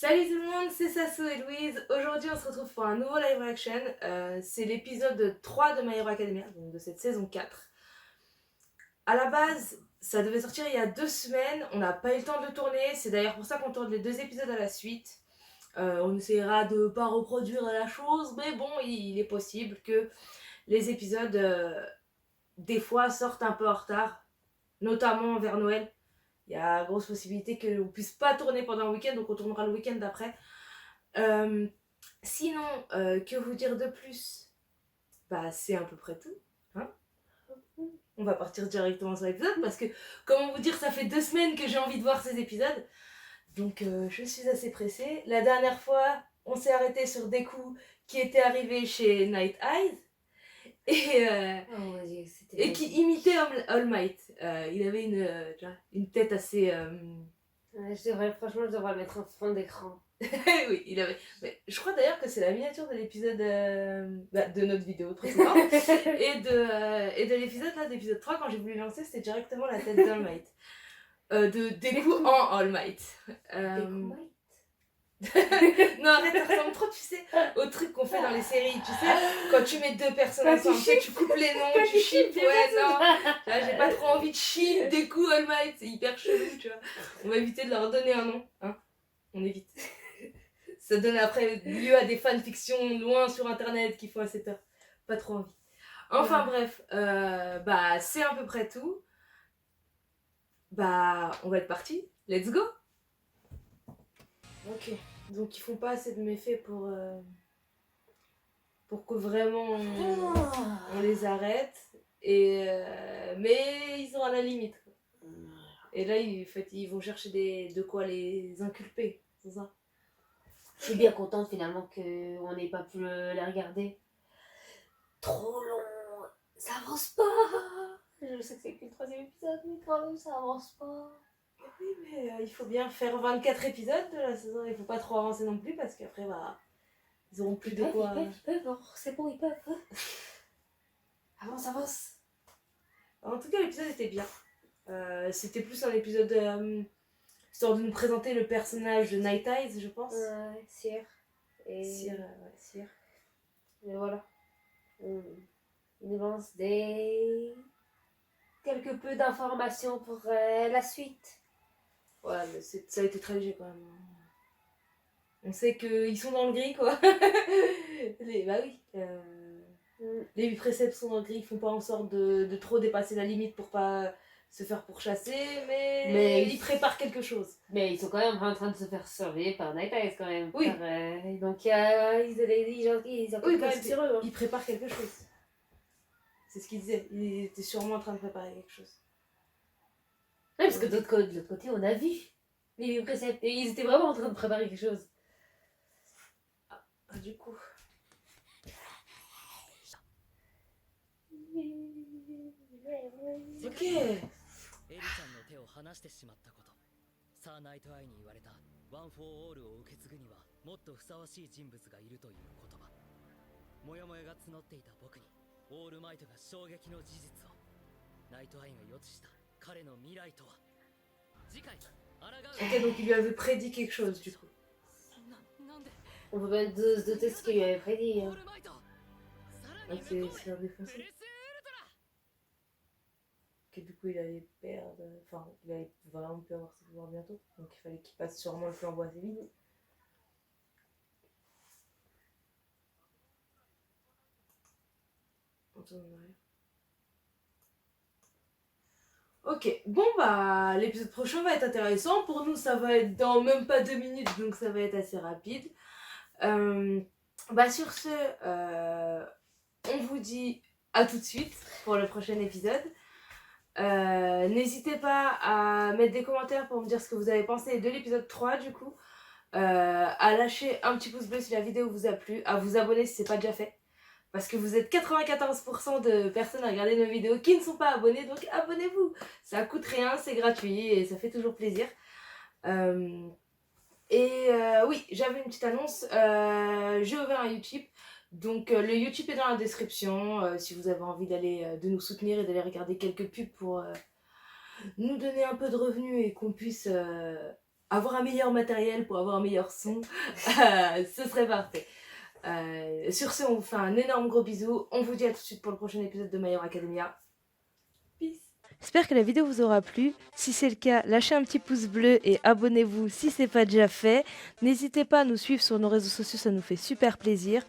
Salut tout le monde, c'est Sassou et Louise. Aujourd'hui, on se retrouve pour un nouveau live action. C'est l'épisode 3 de My Hero Academia, donc de cette saison 4. À la base, ça devait sortir il y a 2 semaines. On n'a pas eu le temps de le tourner. C'est d'ailleurs pour ça qu'on tourne les 2 épisodes à la suite. On essaiera de ne pas reproduire la chose, mais bon, il est possible que les épisodes, des fois, sortent un peu en retard, notamment vers Noël. Il y a grosse possibilité qu'on ne puisse pas tourner pendant un week-end, donc on tournera le week-end d'après. Sinon, que vous dire de plus? Bah, c'est à peu près tout. Hein, on va partir directement sur l'épisode parce que, comment vous dire, ça fait 2 semaines que j'ai envie de voir ces épisodes. Donc, je suis assez pressée. La dernière fois, on s'est arrêté sur Deku qui était arrivé chez Night Eyes et, et qui imitait All Might. Il avait une tête assez. Franchement, je devrais le mettre en fond d'écran. Oui, il avait. Mais je crois d'ailleurs que c'est la miniature de l'épisode de notre vidéo précédente et de l'épisode là, d'épisode 3, quand j'ai voulu lancer, c'était directement la tête d'All Might. De Deku en All Might. Non, arrête, ça ressemble trop, tu sais, au truc qu'on fait dans les séries, tu sais, quand tu mets 2 personnes ensemble, tu coupes les noms, tu ships, ouais, non. Là, j'ai pas trop envie de ship Deku, All Might, c'est hyper chelou, tu vois. On va éviter de leur donner un nom, hein. On évite. Ça donne après lieu à des fanfictions loin sur internet qui font assez peur. Pas trop envie. Enfin bref, bah c'est à peu près tout. Bah on va être parti. Let's go. Ok, donc ils font pas assez de méfaits pour que vraiment on les arrête. Et mais ils sont à la limite. Et là ils vont chercher de quoi les inculper, c'est ça. Je suis bien contente finalement qu'on n'ait pas pu les regarder. Trop long, ça avance pas. Je sais que c'est que le 3e épisode, mais quand même ça avance pas. Oui, mais il faut bien faire 24 épisodes de la saison, il faut pas trop avancer non plus parce qu'après bah ils auront plus de quoi. Ils peuvent, c'est bon, ils peuvent. Avance. En tout cas, l'épisode était bien. C'était plus un épisode histoire de nous présenter le personnage de Night Eyes, je pense. Sire. Sire. Et voilà. Il nous lance quelque peu d'informations pour la suite. Ouais, mais ça a été très léger quand même. On sait qu'ils sont dans le gris, quoi. Bah oui. Les préceptes sont dans le gris, ils font pas en sorte de trop dépasser la limite pour pas se faire pourchasser, mais ils préparent quelque chose. Mais ils sont quand même en train de se faire surveiller par Night Eyes quand même. Oui. Donc ils ont quand même sur eux. Ils préparent quelque chose. C'est ce qu'ils disaient. Ils étaient sûrement en train de préparer quelque chose. Ouais, parce que de l'autre côté, on a vu les préceptes. Et ils étaient vraiment en train de préparer quelque chose. Du coup. Ok. エリちゃんの手を離してしまったこと、サーナイトアイに言われたワン・フォー・オールを受け継ぐにはもっとふさわしい人物がいるという言葉。モヤモヤが募っていた僕にオールマイトが衝撃の事実を。ナイトアイが予知した彼の未来とは。次回Ok, donc il lui avait prédit quelque chose du coup. On peut pas se douter ce qu'il lui avait prédit. Hein. Ah, c'est un défoncé. Que du coup il allait perdre, enfin il allait vraiment plus avoir ses pouvoirs bientôt, donc il fallait qu'il passe sûrement le flambeau assez vite. Ok, bon bah l'épisode prochain va être intéressant, pour nous ça va être dans même pas 2 minutes, donc ça va être assez rapide. Bah sur ce, on vous dit à tout de suite pour le prochain épisode. N'hésitez pas à mettre des commentaires pour me dire ce que vous avez pensé de l'épisode 3 du coup, à lâcher un petit pouce bleu si la vidéo vous a plu, à vous abonner si c'est pas déjà fait, parce que vous êtes 94% de personnes à regarder nos vidéos qui ne sont pas abonnées, donc abonnez-vous, ça coûte rien, c'est gratuit et ça fait toujours plaisir. Oui, j'avais une petite annonce, j'ai ouvert un Utip. Donc le YouTube est dans la description, si vous avez envie de nous soutenir et d'aller regarder quelques pubs pour nous donner un peu de revenus et qu'on puisse avoir un meilleur matériel pour avoir un meilleur son, ce serait parfait. Sur ce, on vous fait un énorme gros bisou. On vous dit à tout de suite pour le prochain épisode de My Hero Academia. Peace. J'espère que la vidéo vous aura plu. Si c'est le cas, lâchez un petit pouce bleu et abonnez-vous si ce n'est pas déjà fait. N'hésitez pas à nous suivre sur nos réseaux sociaux, ça nous fait super plaisir.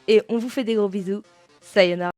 Et on vous fait des gros bisous. Sayonara.